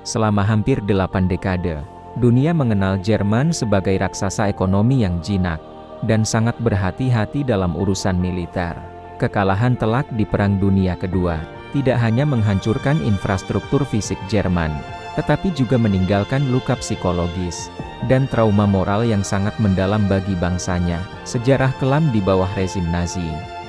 Selama hampir 8 dekade, dunia mengenal Jerman sebagai raksasa ekonomi yang jinak, dan sangat berhati-hati dalam urusan militer. Kekalahan telak di Perang Dunia Kedua, tidak hanya menghancurkan infrastruktur fisik Jerman, tetapi juga meninggalkan luka psikologis, dan trauma moral yang sangat mendalam bagi bangsanya. Sejarah kelam di bawah rezim Nazi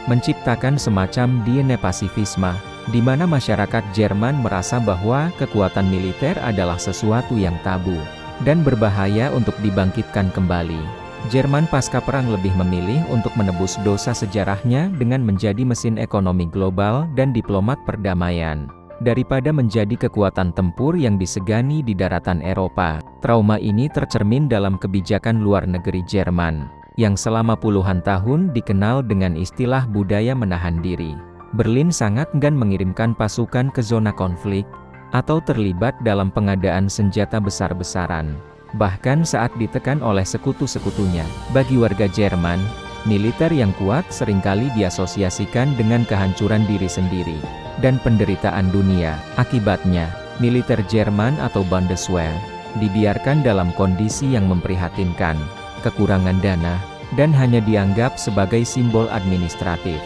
menciptakan semacam DNA pasifisme, di mana masyarakat Jerman merasa bahwa kekuatan militer adalah sesuatu yang tabu, dan berbahaya untuk dibangkitkan kembali. Jerman pasca perang lebih memilih untuk menebus dosa sejarahnya dengan menjadi mesin ekonomi global dan diplomat perdamaian, daripada menjadi kekuatan tempur yang disegani di daratan Eropa. Trauma ini tercermin dalam kebijakan luar negeri Jerman, yang selama puluhan tahun dikenal dengan istilah budaya menahan diri. Berlin sangat enggan mengirimkan pasukan ke zona konflik, atau terlibat dalam pengadaan senjata besar-besaran, bahkan saat ditekan oleh sekutu-sekutunya. Bagi warga Jerman, militer yang kuat seringkali diasosiasikan dengan kehancuran diri sendiri, dan penderitaan dunia. Akibatnya, militer Jerman atau Bundeswehr dibiarkan dalam kondisi yang memprihatinkan, kekurangan dana, dan hanya dianggap sebagai simbol administratif,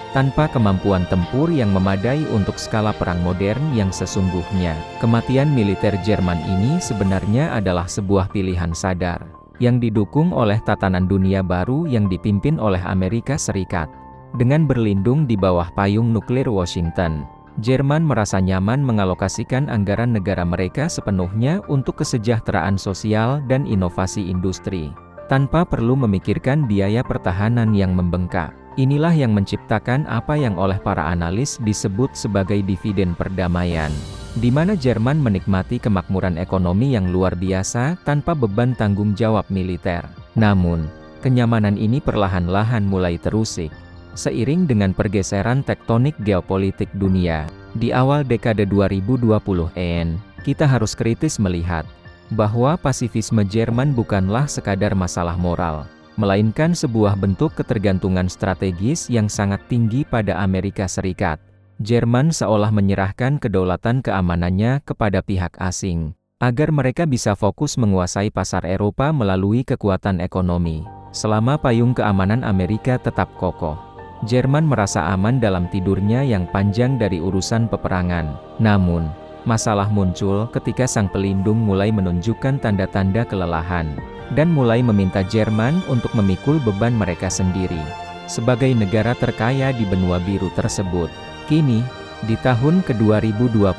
tanpa kemampuan tempur yang memadai untuk skala perang modern yang sesungguhnya. Kematian militer Jerman ini sebenarnya adalah sebuah pilihan sadar, yang didukung oleh tatanan dunia baru yang dipimpin oleh Amerika Serikat. Dengan berlindung di bawah payung nuklir Washington, Jerman merasa nyaman mengalokasikan anggaran negara mereka sepenuhnya untuk kesejahteraan sosial dan inovasi industri, tanpa perlu memikirkan biaya pertahanan yang membengkak. Inilah yang menciptakan apa yang oleh para analis disebut sebagai dividen perdamaian, di mana Jerman menikmati kemakmuran ekonomi yang luar biasa tanpa beban tanggung jawab militer. Namun, kenyamanan ini perlahan-lahan mulai terusik seiring dengan pergeseran tektonik geopolitik dunia. Di awal dekade 2020-an, kita harus kritis melihat bahwa pasifisme Jerman bukanlah sekadar masalah moral, melainkan sebuah bentuk ketergantungan strategis yang sangat tinggi pada Amerika Serikat. Jerman seolah menyerahkan kedaulatan keamanannya kepada pihak asing, agar mereka bisa fokus menguasai pasar Eropa melalui kekuatan ekonomi. Selama payung keamanan Amerika tetap kokoh, Jerman merasa aman dalam tidurnya yang panjang dari urusan peperangan. Namun, masalah muncul ketika sang pelindung mulai menunjukkan tanda-tanda kelelahan, dan mulai meminta Jerman untuk memikul beban mereka sendiri. Sebagai negara terkaya di benua biru tersebut, kini, di tahun ke-2026,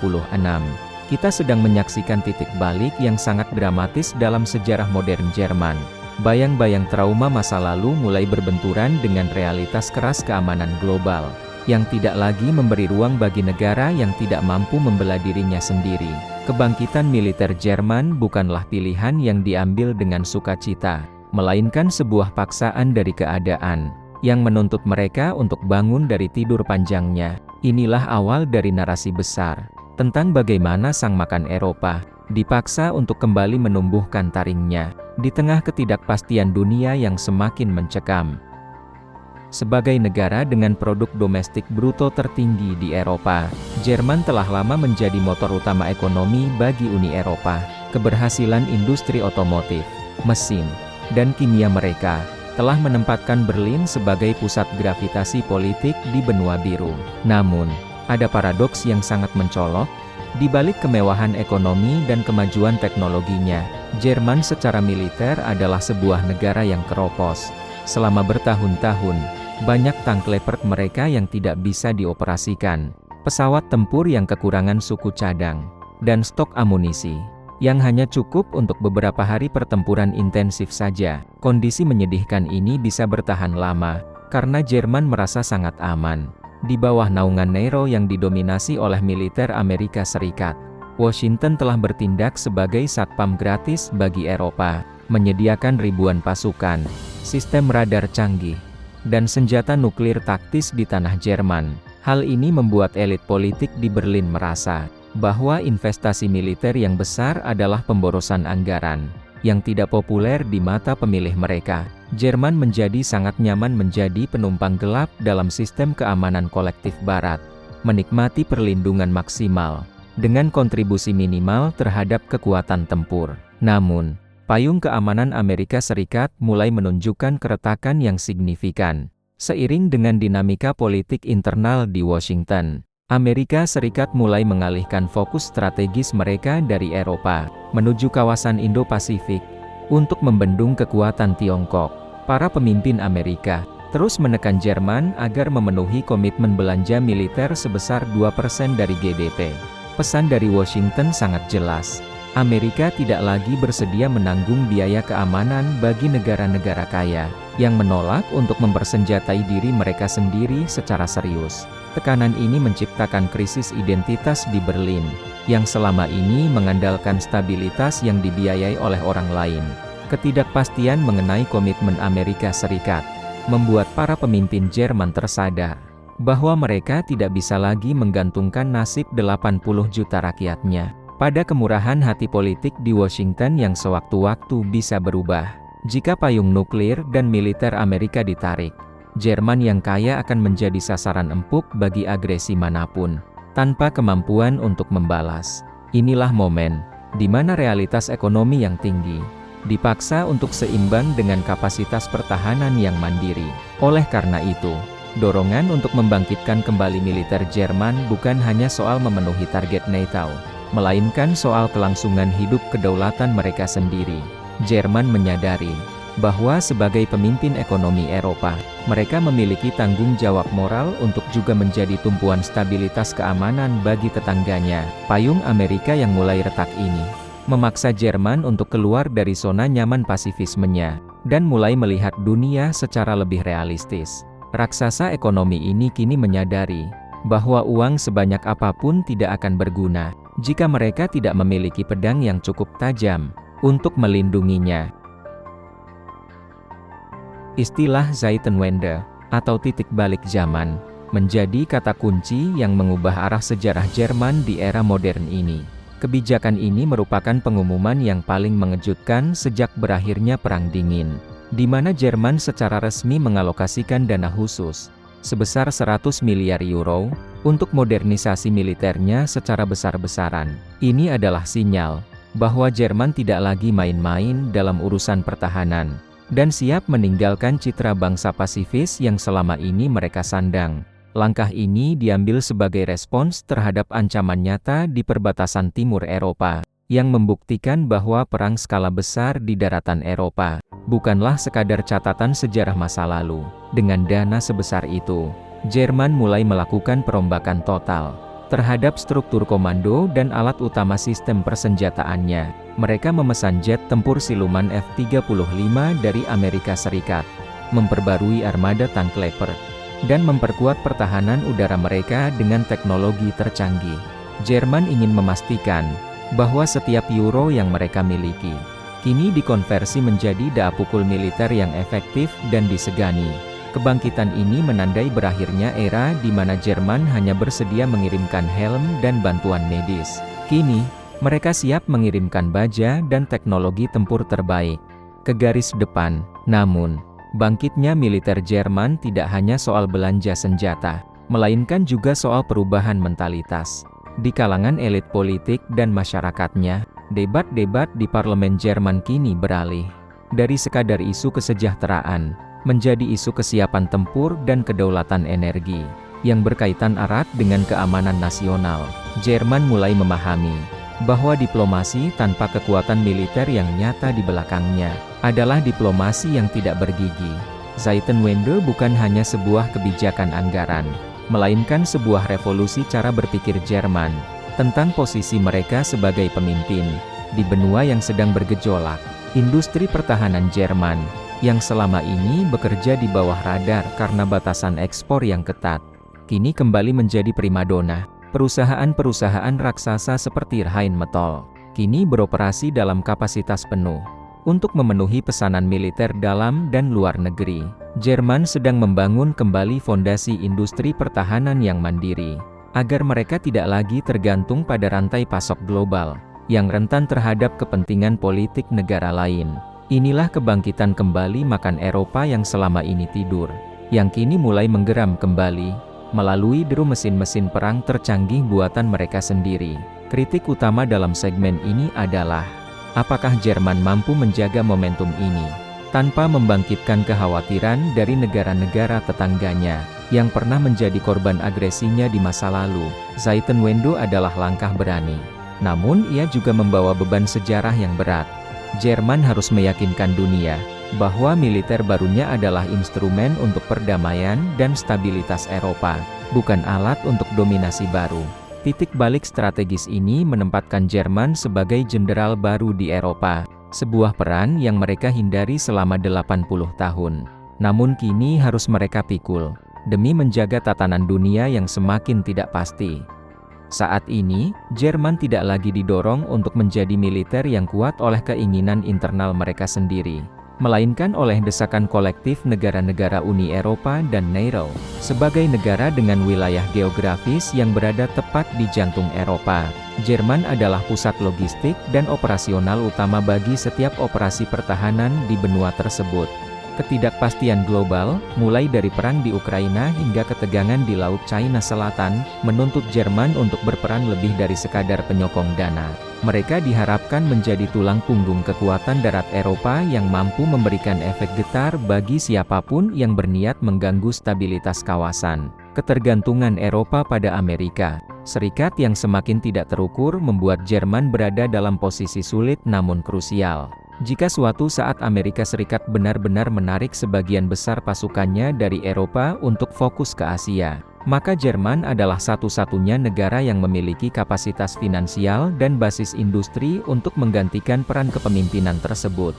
kita sedang menyaksikan titik balik yang sangat dramatis dalam sejarah modern Jerman. Bayang-bayang trauma masa lalu mulai berbenturan dengan realitas keras keamanan global, yang tidak lagi memberi ruang bagi negara yang tidak mampu membela dirinya sendiri. Kebangkitan militer Jerman bukanlah pilihan yang diambil dengan sukacita, melainkan sebuah paksaan dari keadaan, yang menuntut mereka untuk bangun dari tidur panjangnya. Inilah awal dari narasi besar, tentang bagaimana sang makan Eropa dipaksa untuk kembali menumbuhkan taringnya, di tengah ketidakpastian dunia yang semakin mencekam. Sebagai negara dengan produk domestik bruto tertinggi di Eropa, Jerman telah lama menjadi motor utama ekonomi bagi Uni Eropa. Keberhasilan industri otomotif, mesin, dan kimia mereka telah menempatkan Berlin sebagai pusat gravitasi politik di benua biru. Namun, ada paradoks yang sangat mencolok. Di balik kemewahan ekonomi dan kemajuan teknologinya, Jerman secara militer adalah sebuah negara yang keropos. Selama bertahun-tahun, banyak tank Leopard mereka yang tidak bisa dioperasikan, pesawat tempur yang kekurangan suku cadang, dan stok amunisi yang hanya cukup untuk beberapa hari pertempuran intensif saja. Kondisi menyedihkan ini bisa bertahan lama, karena Jerman merasa sangat aman di bawah naungan NATO yang didominasi oleh militer Amerika Serikat. Washington telah bertindak sebagai satpam gratis bagi Eropa, menyediakan ribuan pasukan, sistem radar canggih, dan senjata nuklir taktis di tanah Jerman. Hal ini membuat elit politik di Berlin merasa bahwa investasi militer yang besar adalah pemborosan anggaran, yang tidak populer di mata pemilih mereka. Jerman menjadi sangat nyaman menjadi penumpang gelap dalam sistem keamanan kolektif Barat, menikmati perlindungan maksimal, dengan kontribusi minimal terhadap kekuatan tempur. Namun, payung keamanan Amerika Serikat mulai menunjukkan keretakan yang signifikan. Seiring dengan dinamika politik internal di Washington, Amerika Serikat mulai mengalihkan fokus strategis mereka dari Eropa menuju kawasan Indo-Pasifik untuk membendung kekuatan Tiongkok. Para pemimpin Amerika terus menekan Jerman agar memenuhi komitmen belanja militer sebesar 2% dari GDP. Pesan dari Washington sangat jelas. Amerika tidak lagi bersedia menanggung biaya keamanan bagi negara-negara kaya yang menolak untuk mempersenjatai diri mereka sendiri secara serius. Tekanan ini menciptakan krisis identitas di Berlin, yang selama ini mengandalkan stabilitas yang dibiayai oleh orang lain. Ketidakpastian mengenai komitmen Amerika Serikat membuat para pemimpin Jerman tersadar bahwa mereka tidak bisa lagi menggantungkan nasib 80 juta rakyatnya pada kemurahan hati politik di Washington yang sewaktu-waktu bisa berubah. Jika payung nuklir dan militer Amerika ditarik, Jerman yang kaya akan menjadi sasaran empuk bagi agresi manapun, tanpa kemampuan untuk membalas. Inilah momen di mana realitas ekonomi yang tinggi dipaksa untuk seimbang dengan kapasitas pertahanan yang mandiri. Oleh karena itu, dorongan untuk membangkitkan kembali militer Jerman bukan hanya soal memenuhi target NATO, melainkan soal kelangsungan hidup kedaulatan mereka sendiri. Jerman menyadari bahwa sebagai pemimpin ekonomi Eropa, mereka memiliki tanggung jawab moral untuk juga menjadi tumpuan stabilitas keamanan bagi tetangganya. Payung Amerika yang mulai retak ini memaksa Jerman untuk keluar dari zona nyaman pasifismenya dan mulai melihat dunia secara lebih realistis. Raksasa ekonomi ini kini menyadari bahwa uang sebanyak apapun tidak akan berguna jika mereka tidak memiliki pedang yang cukup tajam untuk melindunginya. Istilah Zeitenwende, atau titik balik zaman, menjadi kata kunci yang mengubah arah sejarah Jerman di era modern ini. Kebijakan ini merupakan pengumuman yang paling mengejutkan sejak berakhirnya Perang Dingin, di mana Jerman secara resmi mengalokasikan dana khusus sebesar 100 miliar euro untuk modernisasi militernya secara besar-besaran. Ini adalah sinyal bahwa Jerman tidak lagi main-main dalam urusan pertahanan dan siap meninggalkan citra bangsa pasifis yang selama ini mereka sandang. Langkah ini diambil sebagai respons terhadap ancaman nyata di perbatasan timur Eropa, yang membuktikan bahwa perang skala besar di daratan Eropa bukanlah sekadar catatan sejarah masa lalu. Dengan dana sebesar itu, Jerman mulai melakukan perombakan total terhadap struktur komando dan alat utama sistem persenjataannya. Mereka memesan jet tempur siluman F-35 dari Amerika Serikat, memperbarui armada tank Leopard, dan memperkuat pertahanan udara mereka dengan teknologi tercanggih. Jerman ingin memastikan bahwa setiap euro yang mereka miliki kini dikonversi menjadi daya pukul militer yang efektif dan disegani. Kebangkitan ini menandai berakhirnya era di mana Jerman hanya bersedia mengirimkan helm dan bantuan medis. Kini, mereka siap mengirimkan baja dan teknologi tempur terbaik ke garis depan. Namun, bangkitnya militer Jerman tidak hanya soal belanja senjata, melainkan juga soal perubahan mentalitas. Di kalangan elit politik dan masyarakatnya, debat-debat di parlemen Jerman kini beralih dari sekadar isu kesejahteraan menjadi isu kesiapan tempur dan kedaulatan energi yang berkaitan erat dengan keamanan nasional. Jerman mulai memahami bahwa diplomasi tanpa kekuatan militer yang nyata di belakangnya adalah diplomasi yang tidak bergigi. Zeitenwende bukan hanya sebuah kebijakan anggaran, melainkan sebuah revolusi cara berpikir Jerman tentang posisi mereka sebagai pemimpin di benua yang sedang bergejolak. Industri pertahanan Jerman yang selama ini bekerja di bawah radar karena batasan ekspor yang ketat, kini kembali menjadi primadona. Perusahaan-perusahaan raksasa seperti Rheinmetall kini beroperasi dalam kapasitas penuh untuk memenuhi pesanan militer dalam dan luar negeri. Jerman sedang membangun kembali fondasi industri pertahanan yang mandiri, agar mereka tidak lagi tergantung pada rantai pasok global yang rentan terhadap kepentingan politik negara lain. Inilah kebangkitan kembali makan Eropa yang selama ini tidur, yang kini mulai menggeram kembali melalui deru mesin-mesin perang tercanggih buatan mereka sendiri. Kritik utama dalam segmen ini adalah, apakah Jerman mampu menjaga momentum ini, tanpa membangkitkan kekhawatiran dari negara-negara tetangganya, yang pernah menjadi korban agresinya di masa lalu. Zeitenwende adalah langkah berani. Namun ia juga membawa beban sejarah yang berat. Jerman harus meyakinkan dunia, bahwa militer barunya adalah instrumen untuk perdamaian dan stabilitas Eropa, bukan alat untuk dominasi baru. Titik balik strategis ini menempatkan Jerman sebagai jenderal baru di Eropa, sebuah peran yang mereka hindari selama 80 tahun. Namun kini harus mereka pikul, demi menjaga tatanan dunia yang semakin tidak pasti. Saat ini, Jerman tidak lagi didorong untuk menjadi militer yang kuat oleh keinginan internal mereka sendiri, melainkan oleh desakan kolektif negara-negara Uni Eropa dan NATO, sebagai negara dengan wilayah geografis yang berada tepat di jantung Eropa. Jerman adalah pusat logistik dan operasional utama bagi setiap operasi pertahanan di benua tersebut. Ketidakpastian global, mulai dari perang di Ukraina hingga ketegangan di Laut China Selatan, menuntut Jerman untuk berperan lebih dari sekadar penyokong dana. Mereka diharapkan menjadi tulang punggung kekuatan darat Eropa yang mampu memberikan efek getar bagi siapapun yang berniat mengganggu stabilitas kawasan. Ketergantungan Eropa pada Amerika Serikat yang semakin tidak terukur membuat Jerman berada dalam posisi sulit namun krusial. Jika suatu saat Amerika Serikat benar-benar menarik sebagian besar pasukannya dari Eropa untuk fokus ke Asia, maka Jerman adalah satu-satunya negara yang memiliki kapasitas finansial dan basis industri untuk menggantikan peran kepemimpinan tersebut.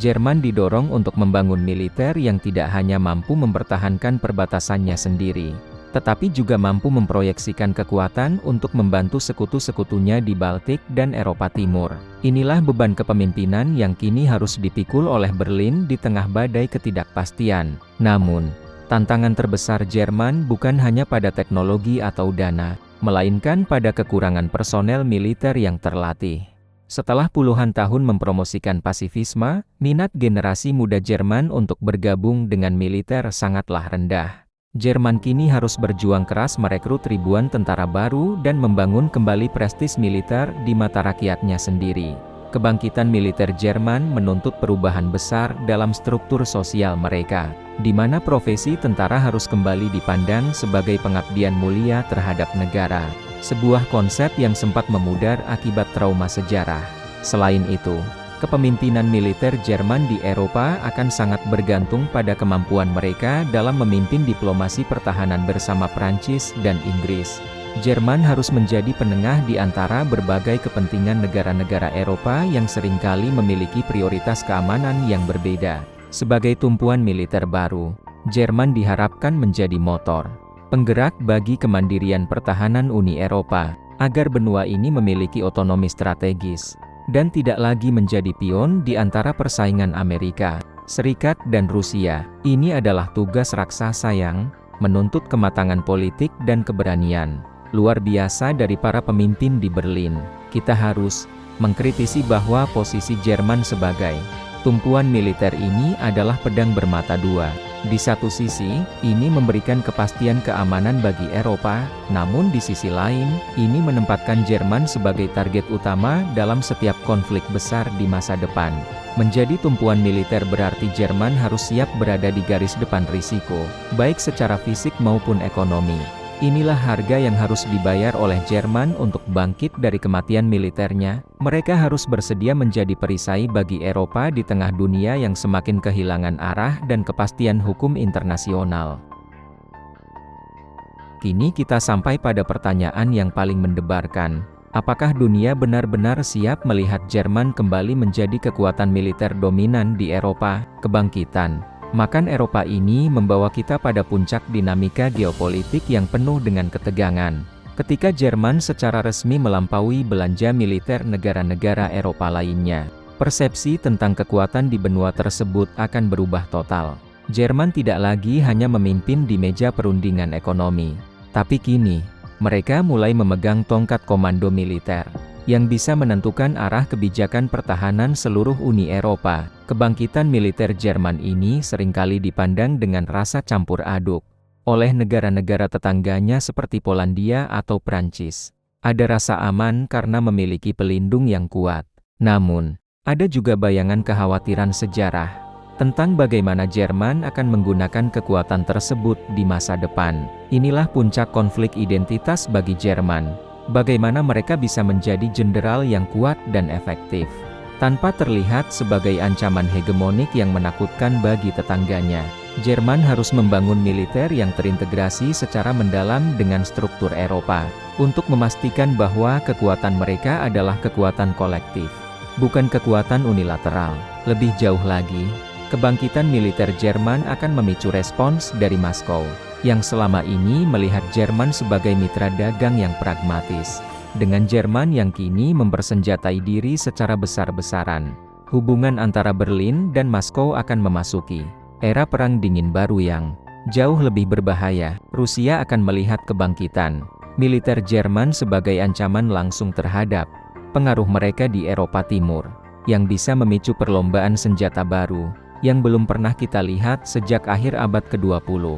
Jerman didorong untuk membangun militer yang tidak hanya mampu mempertahankan perbatasannya sendiri, tetapi juga mampu memproyeksikan kekuatan untuk membantu sekutu-sekutunya di Baltik dan Eropa Timur. Inilah beban kepemimpinan yang kini harus dipikul oleh Berlin di tengah badai ketidakpastian. Namun, tantangan terbesar Jerman bukan hanya pada teknologi atau dana, melainkan pada kekurangan personel militer yang terlatih. Setelah puluhan tahun mempromosikan pasifisme, minat generasi muda Jerman untuk bergabung dengan militer sangatlah rendah. Jerman kini harus berjuang keras merekrut ribuan tentara baru dan membangun kembali prestis militer di mata rakyatnya sendiri. Kebangkitan militer Jerman menuntut perubahan besar dalam struktur sosial mereka, di mana profesi tentara harus kembali dipandang sebagai pengabdian mulia terhadap negara, sebuah konsep yang sempat memudar akibat trauma sejarah. Selain itu, kepemimpinan militer Jerman di Eropa akan sangat bergantung pada kemampuan mereka dalam memimpin diplomasi pertahanan bersama Prancis dan Inggris. Jerman harus menjadi penengah di antara berbagai kepentingan negara-negara Eropa yang seringkali memiliki prioritas keamanan yang berbeda. Sebagai tumpuan militer baru, Jerman diharapkan menjadi motor penggerak bagi kemandirian pertahanan Uni Eropa, agar benua ini memiliki otonomi strategis dan tidak lagi menjadi pion di antara persaingan Amerika Serikat dan Rusia. Ini adalah tugas raksasa yang menuntut kematangan politik dan keberanian luar biasa dari para pemimpin di Berlin. Kita harus mengkritisi bahwa posisi Jerman sebagai tumpuan militer ini adalah pedang bermata dua. Di satu sisi, ini memberikan kepastian keamanan bagi Eropa, namun di sisi lain, ini menempatkan Jerman sebagai target utama dalam setiap konflik besar di masa depan. Menjadi tumpuan militer berarti Jerman harus siap berada di garis depan risiko, baik secara fisik maupun ekonomi. Inilah harga yang harus dibayar oleh Jerman untuk bangkit dari kematian militernya. Mereka harus bersedia menjadi perisai bagi Eropa di tengah dunia yang semakin kehilangan arah dan kepastian hukum internasional. Kini kita sampai pada pertanyaan yang paling mendebarkan. Apakah dunia benar-benar siap melihat Jerman kembali menjadi kekuatan militer dominan di Eropa? Kebangkitan Makan Eropa ini membawa kita pada puncak dinamika geopolitik yang penuh dengan ketegangan. Ketika Jerman secara resmi melampaui belanja militer negara-negara Eropa lainnya, persepsi tentang kekuatan di benua tersebut akan berubah total. Jerman tidak lagi hanya memimpin di meja perundingan ekonomi, tapi kini, mereka mulai memegang tongkat komando militer yang bisa menentukan arah kebijakan pertahanan seluruh Uni Eropa. Kebangkitan militer Jerman ini seringkali dipandang dengan rasa campur aduk oleh negara-negara tetangganya seperti Polandia atau Prancis. Ada rasa aman karena memiliki pelindung yang kuat. Namun, ada juga bayangan kekhawatiran sejarah tentang bagaimana Jerman akan menggunakan kekuatan tersebut di masa depan. Inilah puncak konflik identitas bagi Jerman. Bagaimana mereka bisa menjadi jenderal yang kuat dan efektif, tanpa terlihat sebagai ancaman hegemonik yang menakutkan bagi tetangganya. Jerman harus membangun militer yang terintegrasi secara mendalam dengan struktur Eropa, untuk memastikan bahwa kekuatan mereka adalah kekuatan kolektif, bukan kekuatan unilateral. Lebih jauh lagi, kebangkitan militer Jerman akan memicu respons dari Moskow, yang selama ini melihat Jerman sebagai mitra dagang yang pragmatis. Dengan Jerman yang kini mempersenjatai diri secara besar-besaran, hubungan antara Berlin dan Moskow akan memasuki era perang dingin baru yang jauh lebih berbahaya. Rusia akan melihat kebangkitan militer Jerman sebagai ancaman langsung terhadap pengaruh mereka di Eropa Timur, yang bisa memicu perlombaan senjata baru yang belum pernah kita lihat sejak akhir abad ke-20.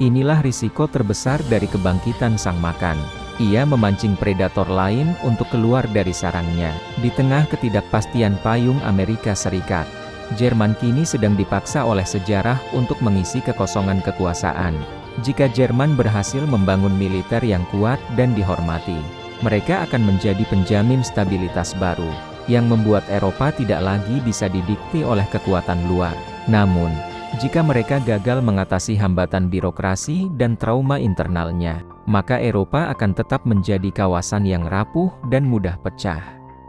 Inilah risiko terbesar dari kebangkitan Sang Makan. Ia memancing predator lain untuk keluar dari sarangnya. Di tengah ketidakpastian payung Amerika Serikat, Jerman kini sedang dipaksa oleh sejarah untuk mengisi kekosongan kekuasaan. Jika Jerman berhasil membangun militer yang kuat dan dihormati, mereka akan menjadi penjamin stabilitas baru, yang membuat Eropa tidak lagi bisa didikte oleh kekuatan luar. Namun, jika mereka gagal mengatasi hambatan birokrasi dan trauma internalnya, maka Eropa akan tetap menjadi kawasan yang rapuh dan mudah pecah.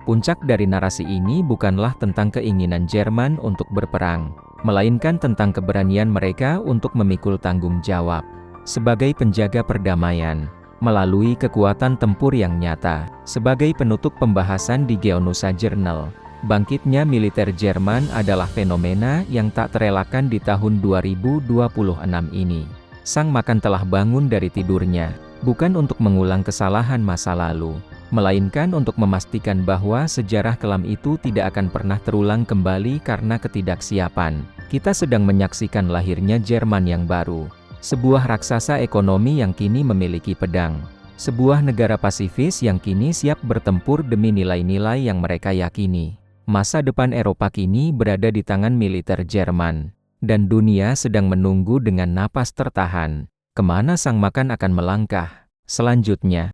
Puncak dari narasi ini bukanlah tentang keinginan Jerman untuk berperang, melainkan tentang keberanian mereka untuk memikul tanggung jawab sebagai penjaga perdamaian, melalui kekuatan tempur yang nyata. Sebagai penutup pembahasan di Geonusa Journal, bangkitnya militer Jerman adalah fenomena yang tak terelakkan di tahun 2026 ini. Sang Makan telah bangun dari tidurnya, bukan untuk mengulang kesalahan masa lalu, melainkan untuk memastikan bahwa sejarah kelam itu tidak akan pernah terulang kembali karena ketidaksiapan. Kita sedang menyaksikan lahirnya Jerman yang baru, sebuah raksasa ekonomi yang kini memiliki pedang, sebuah negara pasifis yang kini siap bertempur demi nilai-nilai yang mereka yakini. Masa depan Eropa kini berada di tangan militer Jerman, dan dunia sedang menunggu dengan napas tertahan, kemana Sang Makan akan melangkah selanjutnya.